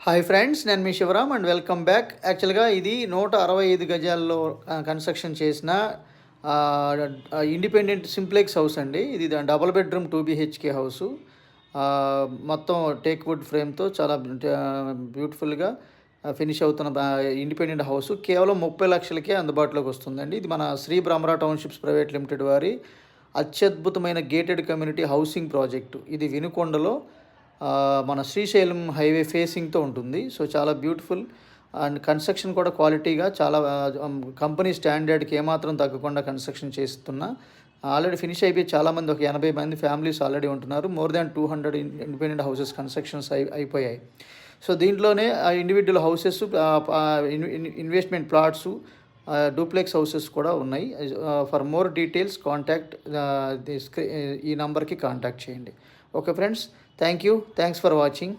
Hi friends, నేను మీ Shivaram and welcome back. యాక్చువల్గా ఇది 165 గజాల్లో కన్స్ట్రక్షన్ చేసిన ఇండిపెండెంట్ సింప్లెక్స్ హౌస్ అండి. ఇది డబుల్ బెడ్రూమ్ 2 BHK హౌసు. మొత్తం టేక్ వుడ్ ఫ్రేమ్తో చాలా బ్యూటిఫుల్గా ఫినిష్ అవుతున్న ఇండిపెండెంట్ హౌస్ కేవలం 30 లక్షలకే అందుబాటులోకి వస్తుందండి. ఇది మన Shri Brahmara townships private limited వారి అత్యద్భుతమైన గేటెడ్ కమ్యూనిటీ హౌసింగ్ ప్రాజెక్టు. ఇది వినుకొండలో మన శ్రీశైలం హైవే ఫేసింగ్తో ఉంటుంది. సో చాలా బ్యూటిఫుల్ అండ్ కన్స్ట్రక్షన్ కూడా క్వాలిటీగా చాలా కంపెనీ స్టాండర్డ్కి ఏమాత్రం తగ్గకుండా కన్స్ట్రక్షన్ చేస్తున్నా. ఆల్రెడీ ఫినిష్ అయిపోయి చాలామంది ఒక 80 మంది ఫ్యామిలీస్ ఆల్రెడీ ఉంటున్నారు. More than 200 independent houses constructions అయిపోయాయి. సో దీంట్లోనే individual houses, investment plots, duplex houses కూడా ఉన్నాయి. ఫర్ మోర్ డీటెయిల్స్ కాంటాక్ట్ ఈ నంబర్కి కాంటాక్ట్ చేయండి. Okay friends, thank you. Thanks for watching.